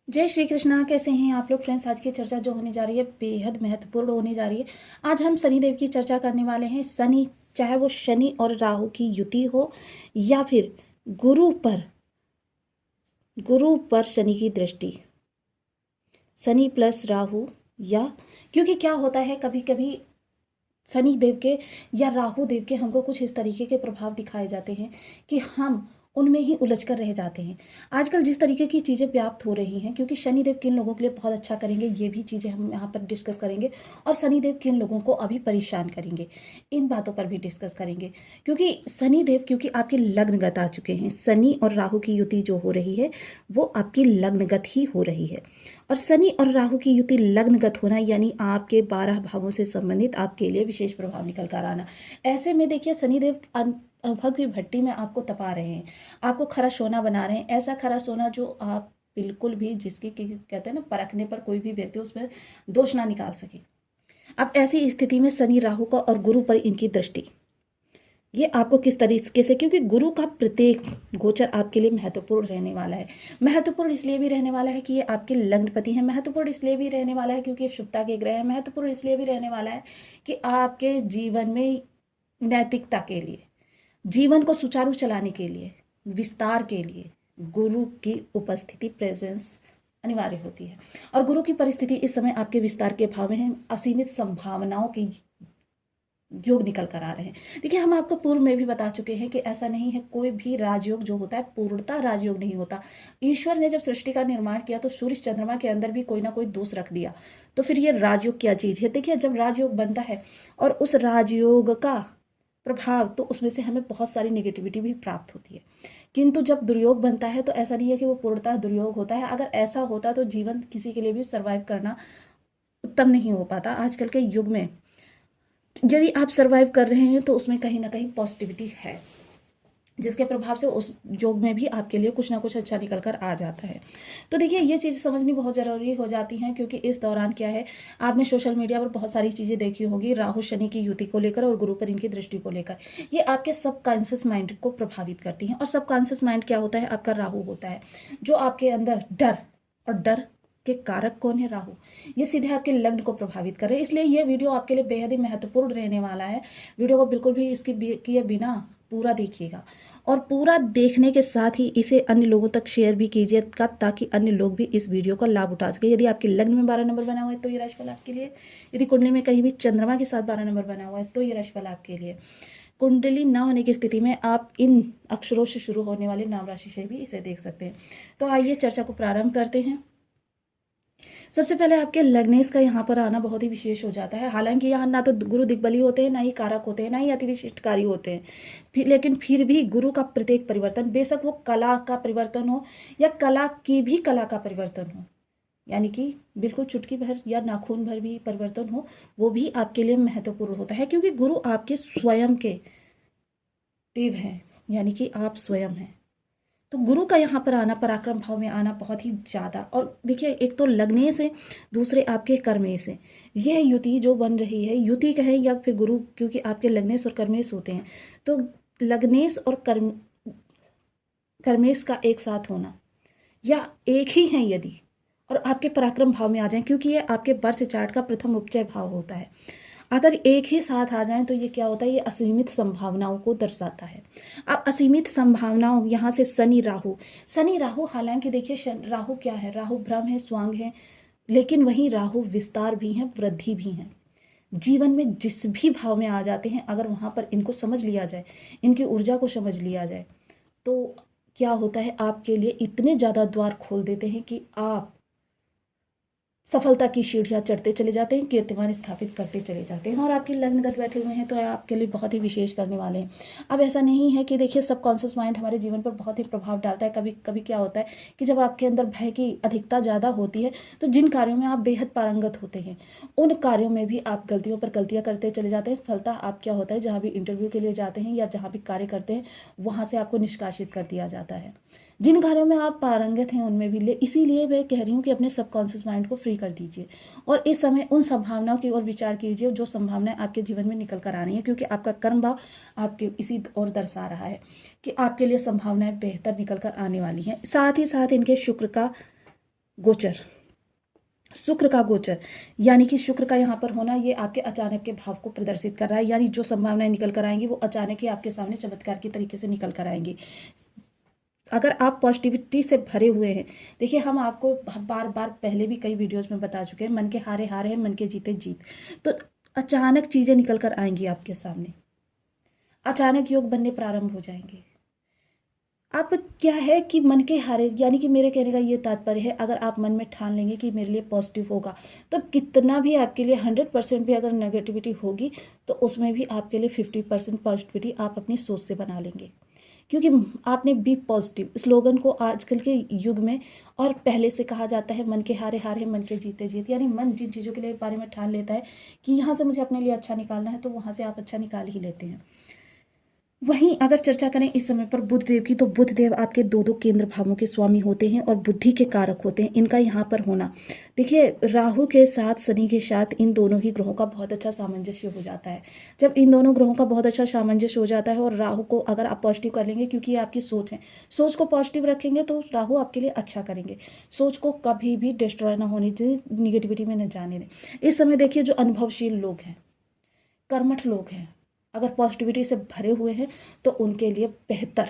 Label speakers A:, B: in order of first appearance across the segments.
A: जय श्री कृष्णा। कैसे हैं आप लोग फ्रेंड्स। आज की चर्चा जो होने जा रही है बेहद महत्वपूर्ण होने जा रही है। आज हम शनिदेव की चर्चा करने वाले हैं। शनि, चाहे वो शनि और राहु की युति हो या फिर गुरु पर शनि की दृष्टि, शनि प्लस राहु, या क्योंकि क्या होता है कभी कभी शनि देव के या राहु देव के हमको कुछ इस तरीके के प्रभाव दिखाए जाते हैं कि हम उनमें ही उलझ कर रह जाते हैं। आजकल जिस तरीके की चीज़ें व्याप्त हो रही हैं, क्योंकि शनिदेव किन लोगों के लिए बहुत अच्छा करेंगे ये भी चीज़ें हम यहाँ पर डिस्कस करेंगे, और शनिदेव किन लोगों को अभी परेशान करेंगे इन बातों पर भी डिस्कस करेंगे। क्योंकि शनिदेव क्योंकि आपके लग्नगत आ चुके हैं। शनि और राहु की युति जो हो रही है वो आपकी लग्नगत ही हो रही है। और शनि और राहु की युति लग्नगत होना यानी आपके 12 भावों से संबंधित आपके लिए विशेष प्रभाव निकल कर आना। ऐसे में देखिए शनिदेव अनुभव की भट्टी में आपको तपा रहे हैं, आपको खरा सोना बना रहे हैं। ऐसा खरा सोना जो आप बिल्कुल भी जिसकी कहते हैं ना, परखने पर कोई भी व्यक्ति उसमें दोष ना निकाल सके। अब ऐसी स्थिति में शनि राहु का और गुरु पर इनकी दृष्टि, ये आपको किस तरीके से, क्योंकि गुरु का प्रत्येक गोचर आपके लिए महत्वपूर्ण रहने वाला है। महत्वपूर्ण इसलिए भी रहने वाला है कि ये आपके लग्नपति हैं। महत्वपूर्ण इसलिए भी रहने वाला है क्योंकि ये शुभता के ग्रह है। महत्वपूर्ण इसलिए भी रहने वाला है कि आपके जीवन में नैतिकता के लिए, जीवन को सुचारू चलाने के लिए, विस्तार के लिए गुरु की उपस्थिति, प्रेजेंस अनिवार्य होती है। और गुरु की परिस्थिति इस समय आपके विस्तार के भाव में है। असीमित संभावनाओं की योग निकल कर आ रहे हैं। देखिए हम आपको पूर्व में भी बता चुके हैं कि ऐसा नहीं है, कोई भी राजयोग जो होता है पूर्णता राजयोग नहीं होता। ईश्वर ने जब सृष्टि का निर्माण किया तो सूर्य चंद्रमा के अंदर भी कोई ना कोई दोष रख दिया, तो फिर ये राजयोग क्या चीज है। देखिए जब राजयोग बनता है और उस राजयोग का प्रभाव, तो उसमें से हमें बहुत सारी नेगेटिविटी भी प्राप्त होती है। किंतु जब दुर्योग बनता है तो ऐसा नहीं है कि वो पूर्णतः दुर्योग होता है। अगर ऐसा होता तो जीवन किसी के लिए भी सर्वाइव करना उत्तम नहीं हो पाता। आजकल के युग में यदि आप सर्वाइव कर रहे हैं तो उसमें कहीं ना कहीं पॉजिटिविटी है, जिसके प्रभाव से उस योग में भी आपके लिए कुछ ना कुछ अच्छा निकल कर आ जाता है। तो देखिए ये चीज़ समझनी बहुत ज़रूरी हो जाती हैं, क्योंकि इस दौरान क्या है, आपने सोशल मीडिया पर बहुत सारी चीज़ें देखी होगी राहु शनि की युति को लेकर और गुरु पर इनकी दृष्टि को लेकर। ये आपके सबकॉन्शियस माइंड को प्रभावित करती हैं। और सबकॉन्शियस माइंड क्या होता है, आपका राहु होता है, जो आपके अंदर डर, और डर के कारक कौन है, राहु, ये सीधे आपके लग्न को प्रभावित कर रहे हैं। इसलिए ये वीडियो आपके लिए बेहद ही महत्वपूर्ण रहने वाला है। वीडियो को बिल्कुल भी इसकी किए बिना पूरा देखिएगा, और पूरा देखने के साथ ही इसे अन्य लोगों तक शेयर भी कीजिएगा, ताकि अन्य लोग भी इस वीडियो का लाभ उठा सके। यदि आपके लग्न में 12 नंबर बना हुआ है तो ये राशिफल आपके लिए। यदि कुंडली में कहीं भी चंद्रमा के साथ 12 नंबर बना हुआ है तो ये राशिफल आपके लिए। कुंडली न होने की स्थिति में आप इन अक्षरों से शुरू होने वाले नाम राशि से भी इसे देख सकते हैं। तो आइए चर्चा को प्रारंभ करते हैं। सबसे पहले आपके लग्नेश का यहाँ पर आना बहुत ही विशेष हो जाता है। हालांकि यहाँ ना तो गुरु दिग्बली होते हैं, ना ही कारक होते हैं, ना ही अति विशिष्टकारी होते हैं, लेकिन फिर भी गुरु का प्रत्येक परिवर्तन, बेशक वो कला का परिवर्तन हो या कला की भी कला का परिवर्तन हो, यानी कि बिल्कुल चुटकी भर या नाखून भर भी परिवर्तन हो, वो भी आपके लिए महत्वपूर्ण होता है। क्योंकि गुरु आपके स्वयं के देव हैं, यानी कि आप स्वयं हैं। तो गुरु का यहाँ पर आना, पराक्रम भाव में आना बहुत ही ज़्यादा। और देखिए एक तो लग्नेश से, दूसरे आपके कर्मेश से, यह युति जो बन रही है, युति कहें या फिर गुरु, क्योंकि आपके लग्नेश और कर्मेश होते हैं, तो लग्नेश और कर्मेश का एक साथ होना या एक ही हैं यदि, और आपके पराक्रम भाव में आ जाएं, क्योंकि ये आपके बर्थ चार्ट का प्रथम उपचय भाव होता है। अगर एक ही साथ आ जाएं तो ये क्या होता है, ये असीमित संभावनाओं को दर्शाता है। अब असीमित संभावनाओं, यहाँ से शनि राहु, हालांकि देखिए राहु क्या है, राहु भ्रम है, स्वांग है, लेकिन वहीं राहु विस्तार भी है, वृद्धि भी है। जीवन में जिस भी भाव में आ जाते हैं, अगर वहाँ पर इनको समझ लिया जाए, इनकी ऊर्जा को समझ लिया जाए, तो क्या होता है, आपके लिए इतने ज़्यादा द्वार खोल देते हैं कि आप सफलता की सीढ़ियाँ चढ़ते चले जाते हैं, कीर्तिमान स्थापित करते चले जाते हैं। और आपके लग्नगत बैठे हुए हैं तो आपके लिए बहुत ही विशेष करने वाले हैं। अब ऐसा नहीं है कि देखिए सबकॉन्शियस माइंड हमारे जीवन पर बहुत ही प्रभाव डालता है। कभी कभी क्या होता है कि जब आपके अंदर भय की अधिकता ज़्यादा होती है, तो जिन कार्यों में आप बेहद पारंगत होते हैं, उन कार्यों में भी आप गलतियों पर गलतियाँ करते चले जाते हैं। फलता आप क्या होता है, जहाँ भी इंटरव्यू के लिए जाते हैं या जहाँ भी कार्य करते हैं, वहाँ से आपको निष्कासित कर दिया जाता है। जिन कार्यों में आप पारंगत हैं उनमें भी इसीलिए मैं कह रही हूँ कि अपने सबकॉन्शियस माइंड को फ्री कर दीजिए, और इस समय उन संभावनाओं की ओर विचार कीजिए जो संभावनाएं आपके जीवन में निकल कर आ रही हैं, क्योंकि आपका कर्म भाव आपके इसी ओर दर्शा रहा है कि आपके लिए संभावनाएं बेहतर निकल कर आने वाली हैं। साथ ही साथ इनके शुक्र का गोचर, शुक्र का गोचर, यानी कि शुक्र का यहाँ पर होना ये आपके अचानक के भाव को प्रदर्शित कर रहा है, यानी जो संभावनाएं निकल कर आएंगी वो अचानक ही आपके सामने चमत्कार की तरीके से निकल कर आएंगी। अगर आप पॉजिटिविटी से भरे हुए हैं, देखिए हम आपको बार बार पहले भी कई वीडियोस में बता चुके हैं, मन के हारे हार है, मन के जीते जीत। तो अचानक चीज़ें निकल कर आएंगी आपके सामने, अचानक योग बनने प्रारंभ हो जाएंगे। अब क्या है कि मन के हारे, यानी कि मेरे कहने का ये तात्पर्य है, अगर आप मन में ठान लेंगे कि मेरे लिए पॉजिटिव होगा, तो कितना भी आपके लिए 100% भी अगर नेगेटिविटी होगी तो उसमें भी आपके लिए 50% पॉजिटिविटी आप अपनी सोच से बना लेंगे। क्योंकि आपने बी पॉजिटिव स्लोगन को आजकल के युग में और पहले से कहा जाता है, मन के हारे हार है, मन के जीते जीत, यानी मन जिन चीज़ों के लिए बारे में ठान लेता है कि यहाँ से मुझे अपने लिए अच्छा निकालना है, तो वहाँ से आप अच्छा निकाल ही लेते हैं। वहीं अगर चर्चा करें इस समय पर बुध देव की, तो बुध देव आपके दो दो केंद्र भावों के स्वामी होते हैं और बुद्धि के कारक होते हैं। इनका यहाँ पर होना, देखिए राहु के साथ शनि के साथ इन दोनों ही ग्रहों का बहुत अच्छा सामंजस्य हो जाता है। जब इन दोनों ग्रहों का बहुत अच्छा सामंजस्य हो जाता है और राहु को अगर आप पॉजिटिव कर लेंगे, क्योंकि ये आपकी सोच है, सोच को पॉजिटिव रखेंगे तो राहु आपके लिए अच्छा करेंगे। सोच को कभी भी डिस्ट्रॉय ना होने दें, निगेटिविटी में न जाने दें। इस समय देखिए जो अनुभवशील लोग हैं, कर्मठ लोग हैं, अगर पॉजिटिविटी से भरे हुए हैं तो उनके लिए बेहतर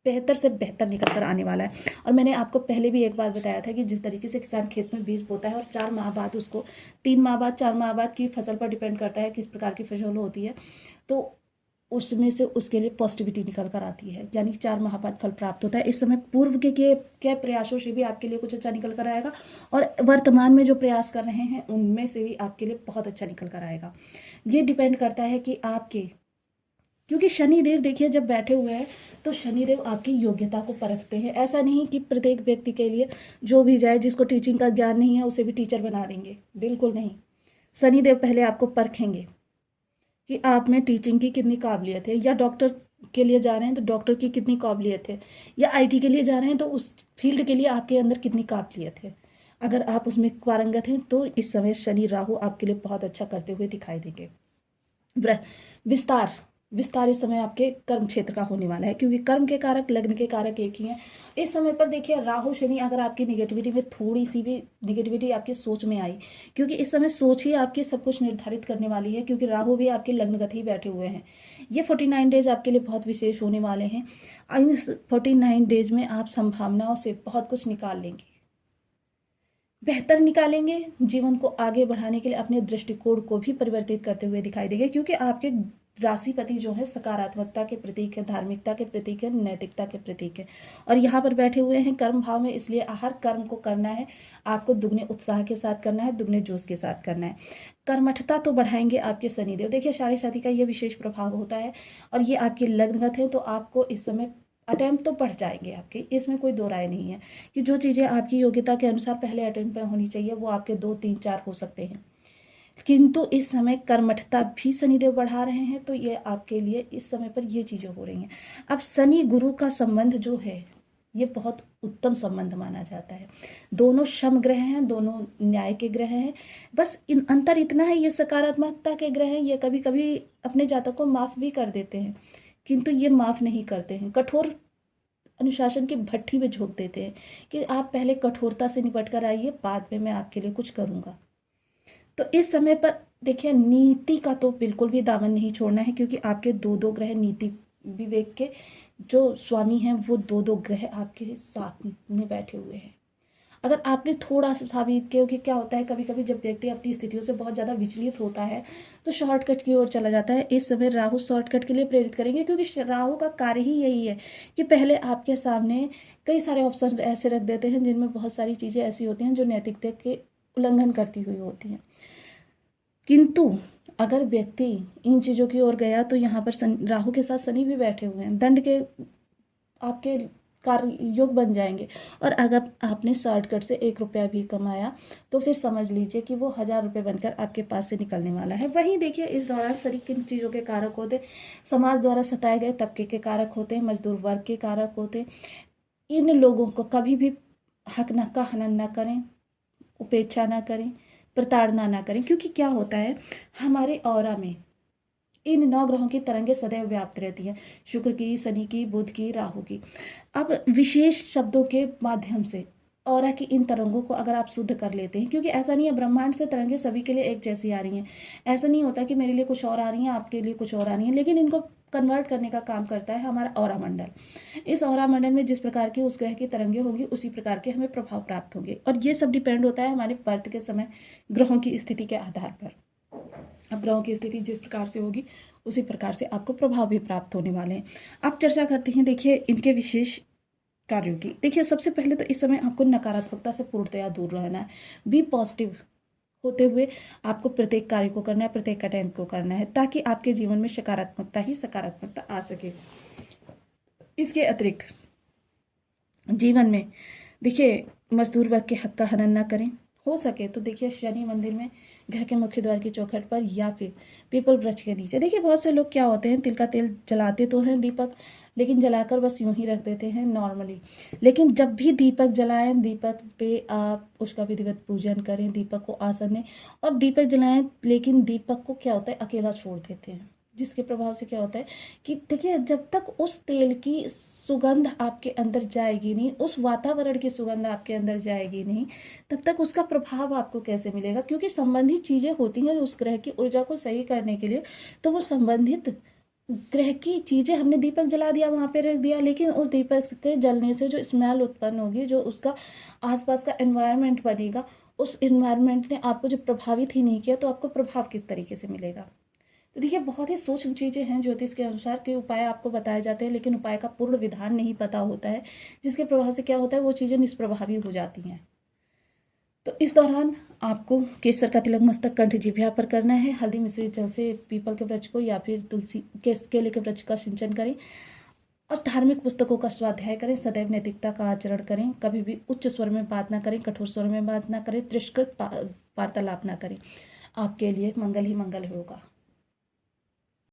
A: बेहतर से बेहतर निकल कर आने वाला है। और मैंने आपको पहले भी एक बार बताया था कि जिस तरीके से किसान खेत में बीज बोता है और 4 माह बाद उसको 3 माह बाद 4 माह बाद की फसल पर डिपेंड करता है किस प्रकार की फसल होती है, तो उसमें से उसके लिए पॉजिटिविटी निकल कर आती है, यानी 4 माह बाद फल प्राप्त होता है। इस समय पूर्व के प्रयासों से भी आपके लिए कुछ अच्छा निकल कर आएगा और वर्तमान में जो प्रयास कर रहे हैं उनमें से भी आपके लिए बहुत अच्छा निकल कर आएगा। ये डिपेंड करता है कि आपके, क्योंकि शनिदेव देखिए जब बैठे हुए हैं तो शनिदेव आपकी योग्यता को परखते हैं। ऐसा नहीं कि प्रत्येक व्यक्ति के लिए जो भी जाए, जिसको टीचिंग का ज्ञान नहीं है उसे भी टीचर बना देंगे, बिल्कुल नहीं। शनिदेव पहले आपको परखेंगे कि आप में टीचिंग की कितनी काबिलियत है, या डॉक्टर के लिए जा रहे हैं तो डॉक्टर की कितनी काबिलियत है, या आईटी के लिए जा रहे हैं तो उस फील्ड के लिए आपके अंदर कितनी काबिलियत है। अगर आप उसमें पारंगत हैं तो इस समय शनि राहु आपके लिए बहुत अच्छा करते हुए दिखाई देंगे। विस्तार विस्तार इस समय आपके कर्म क्षेत्र का होने वाला है, क्योंकि कर्म के कारक लग्न के कारक एक ही हैं। इस समय पर देखिए राहु शनि, अगर आपकी निगेटिविटी में थोड़ी सी भी निगेटिविटी आपकी सोच में आई, क्योंकि इस समय सोच ही आपकी सब कुछ निर्धारित करने वाली है, क्योंकि राहु भी आपके लग्नगत ही बैठे हुए हैं। ये 49 डेज आपके लिए बहुत विशेष होने वाले हैं। इन 49 डेज में आप संभावनाओं से बहुत कुछ निकाल लेंगे, बेहतर निकालेंगे, जीवन को आगे बढ़ाने के लिए अपने दृष्टिकोण को भी परिवर्तित करते हुए दिखाई देंगे, क्योंकि आपके राशिपति जो है सकारात्मकता के प्रतीक है, धार्मिकता के प्रतीक है, नैतिकता के प्रतीक है, और यहाँ पर बैठे हुए हैं कर्म भाव में। इसलिए हर कर्म को करना है आपको दुगने उत्साह के साथ करना है, दुगने जोश के साथ करना है। कर्मठता तो बढ़ाएंगे आपके शनिदेव, देखिए साढ़े साथी का ये विशेष प्रभाव होता है और ये आपके लग्नगत है, तो आपको इस समय अटैम्प्ट तो बढ़ जाएंगे आपके, इसमें कोई दो राय नहीं है कि जो चीज़ें आपकी योग्यता के अनुसार पहले अटैम्प्ट में होनी चाहिए वो आपके 2 3 4 हो सकते हैं, किंतु इस समय कर्मठता भी शनिदेव बढ़ा रहे हैं, तो ये आपके लिए इस समय पर ये चीज़ें हो रही हैं। अब शनि गुरु का संबंध जो है ये बहुत उत्तम संबंध माना जाता है। दोनों सम ग्रह हैं, दोनों न्याय के ग्रह हैं, बस इन अंतर इतना है ये सकारात्मकता के ग्रह हैं। ये कभी कभी अपने जातक को माफ़ भी कर देते हैं, किंतु ये माफ़ नहीं करते हैं, कठोर अनुशासन की भट्ठी में झोंक देते हैं कि आप पहले कठोरता से निपट कर आइए, बाद में मैं आपके लिए कुछ करूँगा। तो इस समय पर देखिए नीति का तो बिल्कुल भी दामन नहीं छोड़ना है, क्योंकि आपके 2 ग्रह नीति विवेक के जो स्वामी हैं वो 2 ग्रह आपके साथ में बैठे हुए हैं। अगर आपने थोड़ा सा साबित, क्योंकि क्या होता है कभी कभी जब व्यक्ति अपनी स्थितियों से बहुत ज़्यादा विचलित होता है तो शॉर्टकट की ओर चला जाता है। इस समय राहु शॉर्टकट के लिए प्रेरित करेंगे, क्योंकि राहु का कार्य ही यही है कि पहले आपके सामने कई सारे ऑप्शन ऐसे रख देते हैं जिनमें बहुत सारी चीज़ें ऐसी होती हैं जो नैतिकता के उल्लंघन करती हुई होती हैं, किंतु अगर व्यक्ति इन चीज़ों की ओर गया तो यहाँ पर राहु के साथ शनि भी बैठे हुए हैं, दंड के आपके कार्य योग बन जाएंगे। और अगर आपने शॉर्टकट से 1 रुपया भी कमाया तो फिर समझ लीजिए कि वो 1000 रुपये बनकर आपके पास से निकलने वाला है। वहीं देखिए इस दौरान शनि किन चीज़ों के कारक होते, समाज द्वारा सताए गए तबके के कारक होते हैं, मजदूर वर्ग के कारक होते। इन लोगों को कभी भी हक न का हनन न करें, उपेक्षा ना करें, प्रताड़ना ना करें, क्योंकि क्या होता है हमारे ऑरा में इन 9 ग्रहों की तरंगें सदैव व्याप्त रहती हैं, शुक्र की, शनि की, बुध की, राहु की। अब विशेष शब्दों के माध्यम से ऑरा की इन तरंगों को अगर आप शुद्ध कर लेते हैं, क्योंकि ऐसा नहीं है ब्रह्मांड से तरंगें सभी के लिए एक जैसी आ रही हैं, ऐसा नहीं होता कि मेरे लिए कुछ और आ रही हैं आपके लिए कुछ और आ रही हैं, लेकिन इनको कन्वर्ट करने का काम करता है हमारा ऑरा मंडल। इस ऑरा मंडल में जिस प्रकार की उस ग्रह की तरंगें होगी उसी प्रकार के हमें प्रभाव प्राप्त होंगे, और ये सब डिपेंड होता है हमारे बर्थ के समय ग्रहों की स्थिति के आधार पर। अब ग्रहों की स्थिति जिस प्रकार से होगी उसी प्रकार से आपको प्रभाव भी प्राप्त होने वाले हैं। अब चर्चा करते हैं देखिए इनके विशेष कार्यों की। देखिए सबसे पहले तो इस समय आपको नकारात्मकता से पूर्णतया दूर रहना है। बी पॉजिटिव होते हुए आपको प्रत्येक कार्य को करना है, प्रत्येक अटेम्प्ट को करना है, ताकि आपके जीवन में सकारात्मकता ही सकारात्मकता आ सके। इसके अतिरिक्त जीवन में देखिए मजदूर वर्ग के हक का हनन ना करें। हो सके तो देखिए शनि मंदिर में घर के मुख्य द्वार की चौखट पर या फिर पीपल वृक्ष के नीचे। देखिए बहुत से लोग क्या होते हैं, तिल का तेल जलाते तो हैं दीपक, लेकिन जलाकर बस यूं ही रख देते हैं नॉर्मली। लेकिन जब भी दीपक जलाएं, दीपक पे आप उसका विधिवत पूजन करें, दीपक को आसन दें और दीपक जलाएं, लेकिन दीपक को क्या होता है अकेला छोड़ देते हैं, जिसके प्रभाव से क्या होता है कि देखिए जब तक उस तेल की सुगंध आपके अंदर जाएगी नहीं, उस वातावरण की सुगंध आपके अंदर जाएगी नहीं, तब तक उसका प्रभाव आपको कैसे मिलेगा, क्योंकि संबंधित चीज़ें होती हैं उस ग्रह की ऊर्जा को सही करने के लिए। तो वो संबंधित ग्रह की चीज़ें हमने दीपक जला दिया, वहाँ पे रख दिया, लेकिन उस दीपक के जलने से जो स्मेल उत्पन्न होगी, जो उसका आसपास का एनवायरनमेंट बनेगा, उस एनवायरनमेंट ने आपको जब प्रभावित ही नहीं किया तो आपको प्रभाव किस तरीके से मिलेगा। तो देखिए बहुत ही सूक्ष्म चीज़ें हैं ज्योतिष के अनुसार के उपाय आपको बताए जाते हैं, लेकिन उपाय का पूर्ण विधान नहीं पता होता है, जिसके प्रभाव से क्या होता है वो चीज़ें निष्प्रभावी हो जाती हैं। तो इस दौरान आपको केसर का तिलक मस्तक कंठ जिह्वा पर करना है। हल्दी मिश्रित जल से पीपल के वृक्ष को या फिर तुलसी केले के वृक्ष का सिंचन करें और धार्मिक पुस्तकों का स्वाध्याय करें। सदैव नैतिकता का आचरण करें। कभी भी उच्च स्वर में बात ना करें, कठोर स्वर में बात ना करें, तिरस्कृत वार्तालाप ना करें। आपके लिए मंगल ही मंगल होगा।